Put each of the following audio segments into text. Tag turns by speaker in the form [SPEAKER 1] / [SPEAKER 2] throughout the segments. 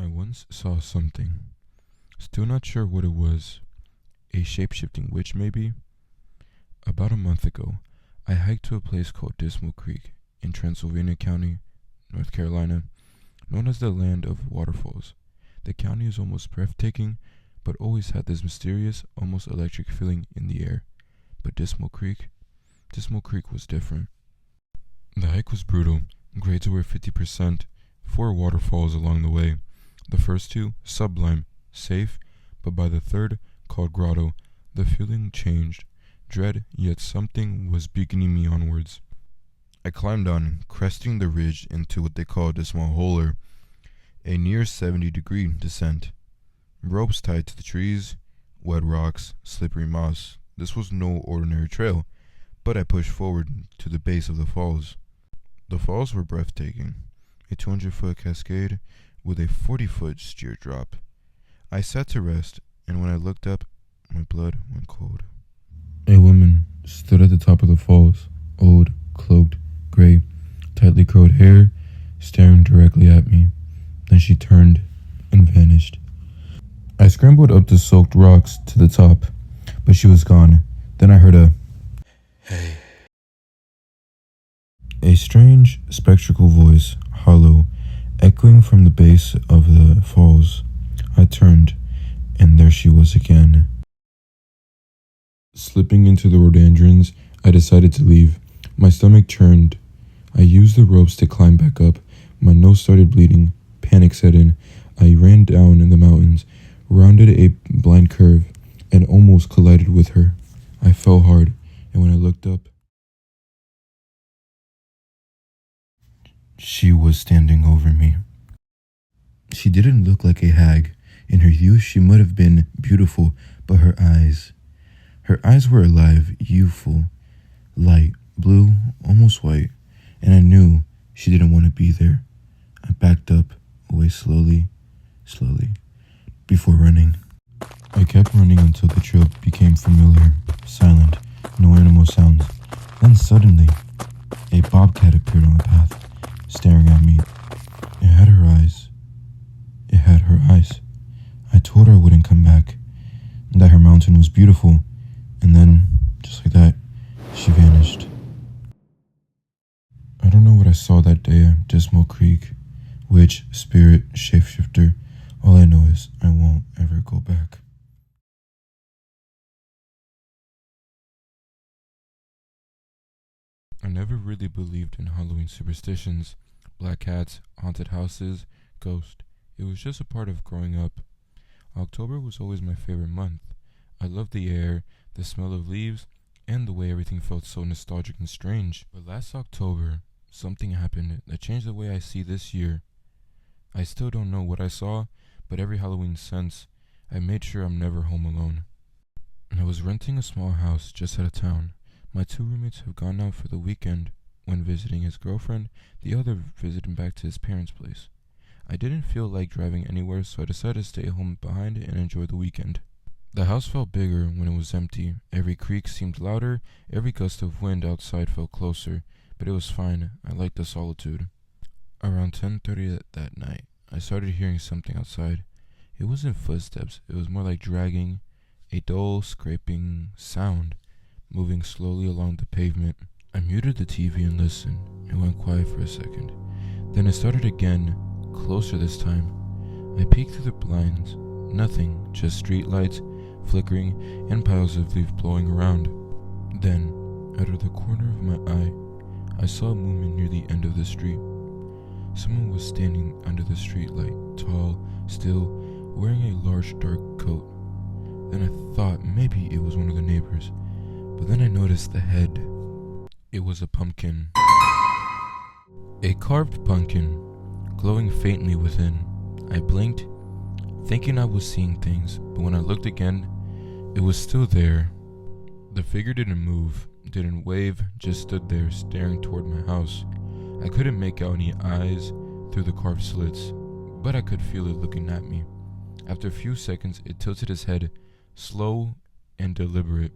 [SPEAKER 1] I once saw something. Still not sure what it was. A shape-shifting witch, maybe? About a month ago, I hiked to a place called Dismal Creek in Transylvania County, North Carolina, known as the land of waterfalls. The county is almost breathtaking, but always had this mysterious, almost electric feeling in the air. But Dismal Creek was different. The hike was brutal. Grades were 50%, 4 waterfalls along the way. The first 2, sublime, safe, but by the third, called Grotto, the feeling changed. Dread, yet something was beaconing me onwards. I climbed on, cresting the ridge into what they called a small holer, a near 70-degree descent. Ropes tied to the trees, wet rocks, slippery moss. This was no ordinary trail, but I pushed forward to the base of the falls. The falls were breathtaking, a 200-foot cascade with a 40-foot sheer drop. I sat to rest, and when I looked up, my blood went cold. A woman stood at the top of the falls, old, cloaked, gray, tightly curled hair, staring directly at me. Then she turned and vanished. I scrambled up the soaked rocks to the top, but she was gone. Then I heard a "Hey." A strange, spectral voice, hollow, echoing from the base of the falls. I turned, and there she was again. Slipping into the rhododendrons, I decided to leave. My stomach churned. I used the ropes to climb back up. My nose started bleeding. Panic set in. I ran down in the mountains, rounded a blind curve, and almost collided with her. I fell hard, and when I looked up, she was standing over me. She didn't look like a hag. In her youth, she might have been beautiful, but her eyes were alive, youthful, light, blue, almost white, and I knew she didn't want to be there. I backed up, away slowly, before running. I kept running until the trail became familiar, silent, no animal sounds. Then suddenly, a bobcat appeared on the path, staring at me. It had her eyes. I told her I wouldn't come back, and that her mountain was beautiful, and then, just like that, she vanished. I don't know what I saw that day at Dismal Creek. Witch, spirit, shapeshifter. All I know is I won't ever go back. I never really believed in Halloween superstitions, black cats, haunted houses, ghosts. It was just a part of growing up. October was always my favorite month. I loved the air, the smell of leaves, and the way everything felt so nostalgic and strange. But last October, something happened that changed the way I see this year. I still don't know what I saw, but every Halloween since, I made sure I'm never home alone. I was renting a small house just out of town. My 2 roommates have gone out for the weekend. One visiting his girlfriend, the other visiting back to his parents' place. I didn't feel like driving anywhere, so I decided to stay home behind and enjoy the weekend. The house felt bigger when it was empty. Every creak seemed louder, every gust of wind outside felt closer, but it was fine. I liked the solitude. Around 10:30 that night, I started hearing something outside. It wasn't footsteps, it was more like dragging, a dull, scraping sound, moving slowly along the pavement. I muted the TV and listened. It went quiet for a second. Then it started again, closer this time. I peeked through the blinds. Nothing, just street lights, flickering, and piles of leaves blowing around. Then, out of the corner of my eye, I saw a movement near the end of the street. Someone was standing under the street light, tall, still, wearing a large dark coat. Then I thought maybe it was one of the neighbors, but then I noticed the head. It was a pumpkin. A carved pumpkin, glowing faintly within. I blinked, thinking I was seeing things, but when I looked again, it was still there. The figure didn't move, didn't wave, just stood there staring toward my house. I couldn't make out any eyes through the carved slits, but I could feel it looking at me. After a few seconds, it tilted its head, slow and deliberate,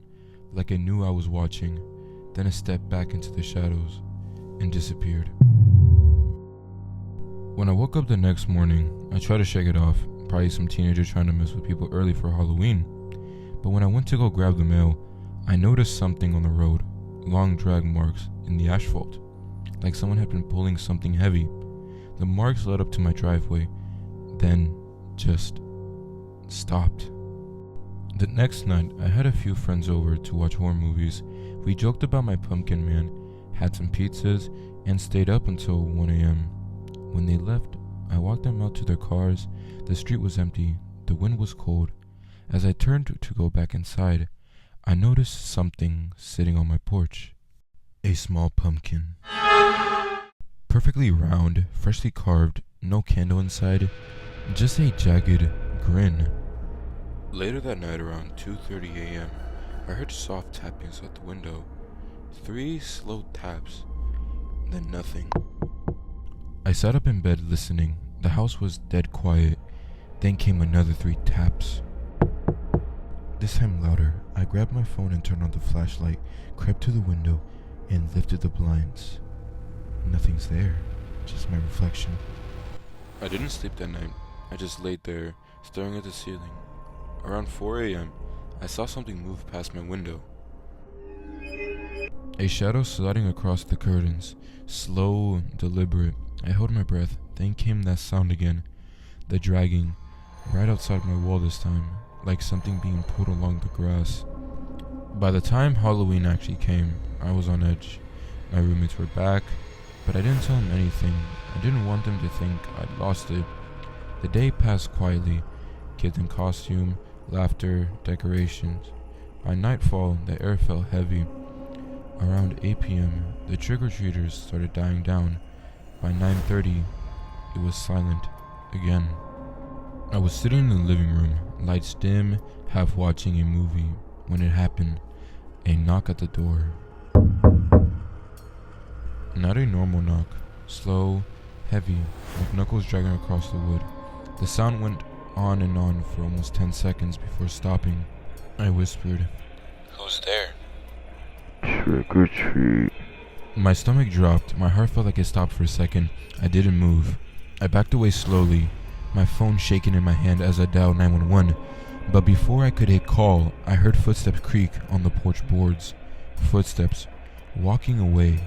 [SPEAKER 1] like it knew I was watching. Then it stepped back into the shadows and disappeared. When I woke up the next morning, I tried to shake it off, probably some teenager trying to mess with people early for Halloween. But when I went to go grab the mail, I noticed something on the road, long drag marks in the asphalt, like someone had been pulling something heavy. The marks led up to my driveway, then just stopped. The next night, I had a few friends over to watch horror movies. We joked about my pumpkin man, had some pizzas, and stayed up until 1 a.m. When they left, I walked them out to their cars. The street was empty, the wind was cold. As I turned to go back inside, I noticed something sitting on my porch. A small pumpkin. Perfectly round, freshly carved, no candle inside, just a jagged grin. Later that night around 2:30 a.m., I heard soft tappings at the window. 3 slow taps, then nothing. I sat up in bed listening. The house was dead quiet. Then came another 3 taps. This time louder. I grabbed my phone and turned on the flashlight, crept to the window, and lifted the blinds. Nothing's there, just my reflection. I didn't sleep that night. I just laid there, staring at the ceiling. Around 4 a.m., I saw something move past my window. A shadow sliding across the curtains, slow, deliberate. I held my breath, then came that sound again, the dragging, right outside my wall this time, like something being pulled along the grass. By the time Halloween actually came, I was on edge. My roommates were back, but I didn't tell them anything. I didn't want them to think I'd lost it. The day passed quietly, kids in costume, laughter, decorations. By nightfall, the air felt heavy. Around 8 p.m., the trick-or-treaters started dying down. By 9:30, it was silent again. I was sitting in the living room, lights dim, half watching a movie, when it happened. A knock at the door. Not a normal knock. Slow, heavy, with knuckles dragging across the wood. The sound went on and on for almost 10 seconds before stopping. I whispered, "Who's there?"
[SPEAKER 2] Trick or treat.
[SPEAKER 1] My stomach dropped. My heart felt like it stopped for a second. I didn't move. I backed away slowly, my phone shaking in my hand as I dialed 911. But before I could hit call, I heard footsteps creak on the porch boards. Footsteps, walking away.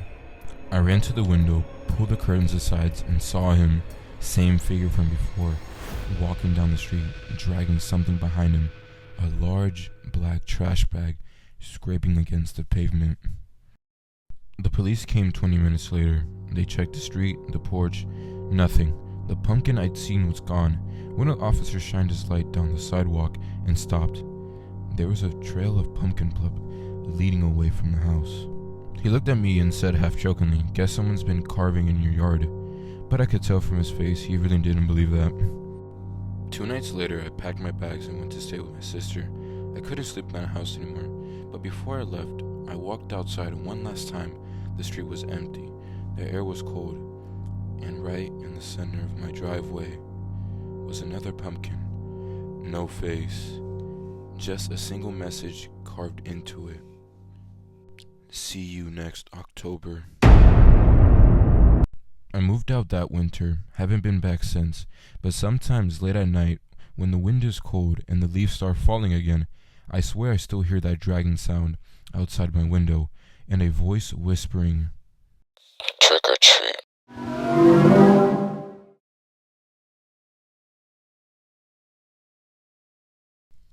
[SPEAKER 1] I ran to the window, pulled the curtains aside, and saw him, same figure from before, walking down the street, dragging something behind him, a large black trash bag scraping against the pavement. The police came 20 minutes later. They checked the street, the porch, nothing. The pumpkin I'd seen was gone. One of the officers shined his light down the sidewalk and stopped. There was a trail of pumpkin blood leading away from the house. He looked at me and said half-jokingly, "Guess someone's been carving in your yard." But I could tell from his face he really didn't believe that. 2 nights later, I packed my bags and went to stay with my sister. I couldn't sleep in the house anymore, but before I left, I walked outside one last time. The street was empty, the air was cold, and right in the center of my driveway was another pumpkin. No face, just a single message carved into it. See you next October. I moved out that winter, haven't been back since, but sometimes late at night, when the wind is cold and the leaves start falling again, I swear I still hear that dragging sound outside my window, and a voice whispering, "Trick or treat."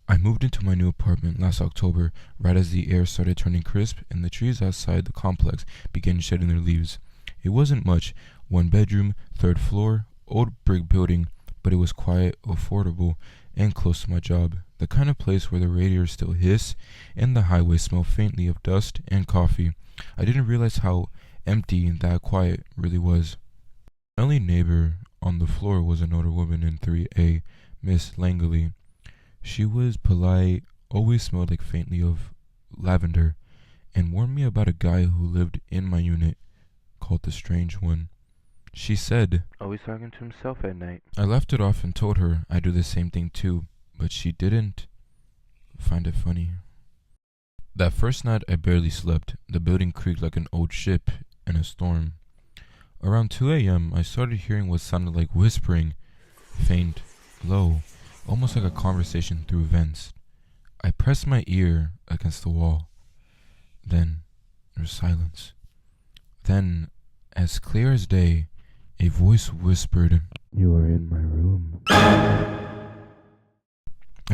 [SPEAKER 1] I moved into my new apartment last October, right as the air started turning crisp and the trees outside the complex began shedding their leaves. It wasn't much, 1 bedroom, 3rd floor, old brick building, but it was quiet, affordable, and close to my job. The kind of place where the radiators still hiss and the highway smell faintly of dust and coffee. I didn't realize how empty that quiet really was. My only neighbor on the floor was an older woman in 3A, Miss Langley. She was polite, always smelled like faintly of lavender, and warned me about a guy who lived in my unit called the Strange One. She said, "Always talking to himself at night." I laughed it off and told her I'd do the same thing too, but she didn't find it funny. That first night I barely slept. The building creaked like an old ship in a storm. Around 2 a.m., I started hearing what sounded like whispering, faint, low, almost like a conversation through vents. I pressed my ear against the wall. Then there was silence. Then, as clear as day, a voice whispered, "You are in my room." I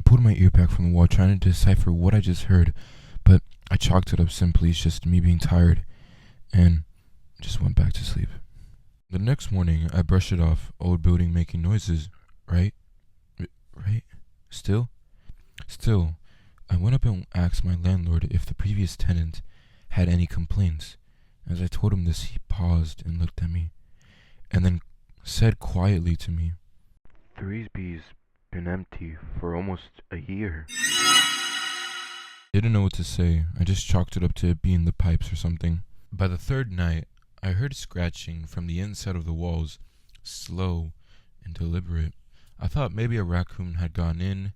[SPEAKER 1] pulled my ear back from the wall, trying to decipher what I just heard, but I chalked it up simply as just me being tired, and just went back to sleep. The next morning, I brushed it off. Old building making noises, right? Right? Still? Still, I went up and asked my landlord if the previous tenant had any complaints. As I told him this, he paused and looked at me, and then said quietly to me, "3B's been empty for almost a year." Didn't know what to say. I just chalked it up to it being the pipes or something. By the third night, I heard scratching from the inside of the walls, slow and deliberate. I thought maybe a raccoon had gone in,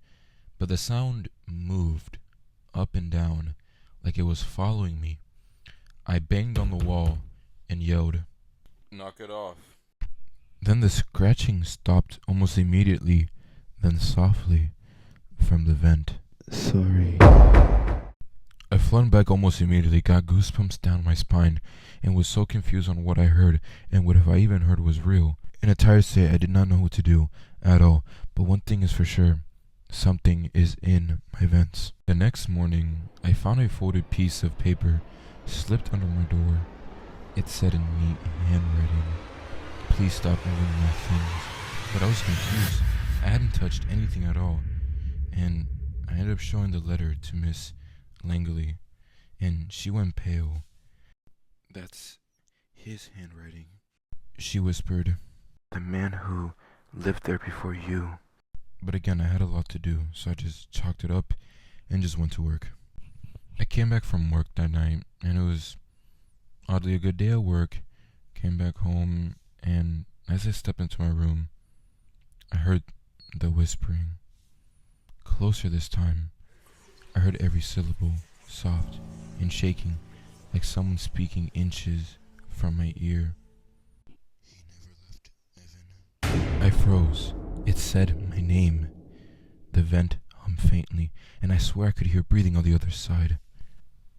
[SPEAKER 1] but the sound moved up and down like it was following me. I banged on the wall and yelled, "Knock it off." Then the scratching stopped almost immediately, then softly from the vent. "Sorry." I flung back almost immediately, got goosebumps down my spine, and was so confused on what I heard and what if I even heard was real. In a tired state, I did not know what to do at all, but one thing is for sure. Something is in my vents. The next morning, I found a folded piece of paper slipped under my door. It said in neat handwriting, "Please stop moving my things." But I was confused. I hadn't touched anything at all. And I ended up showing the letter to Miss Langley, and she went pale. "That's his handwriting," she whispered. "The man who lived there before you." But again, I had a lot to do, so I just chalked it up and just went to work. I came back from work that night, and it was oddly a good day at work. Came back home, and as I stepped into my room, I heard the whispering. Closer this time. I heard every syllable, soft and shaking, like someone speaking inches from my ear. "He never left, Evan." I froze. It said my name. The vent hummed faintly, and I swear I could hear breathing on the other side.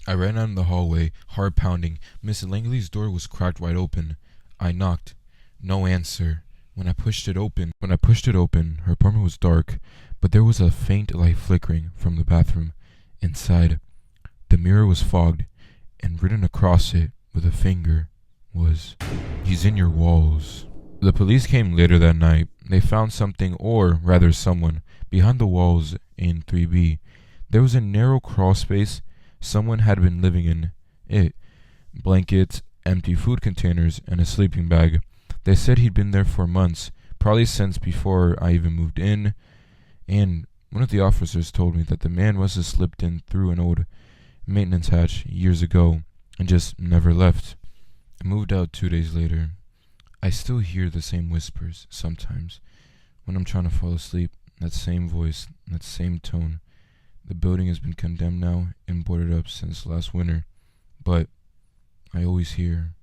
[SPEAKER 1] I ran out in the hallway, heart pounding. Miss Langley's door was cracked wide open. I knocked. No answer. When I pushed it open, her apartment was dark, but there was a faint light flickering from the bathroom. Inside, the mirror was fogged, and written across it with a finger was, "He's in your walls." The police came later that night. They found something, or rather someone, behind the walls in 3B. There was a narrow crawl space. Someone had been living in it. Blankets, empty food containers, and a sleeping bag. They said he'd been there for months, probably since before I even moved in, and one of the officers told me that the man must have slipped in through an old maintenance hatch years ago and just never left. I moved out 2 days later. I still hear the same whispers sometimes when I'm trying to fall asleep, that same voice, that same tone. The building has been condemned now and boarded up since last winter, but I always hear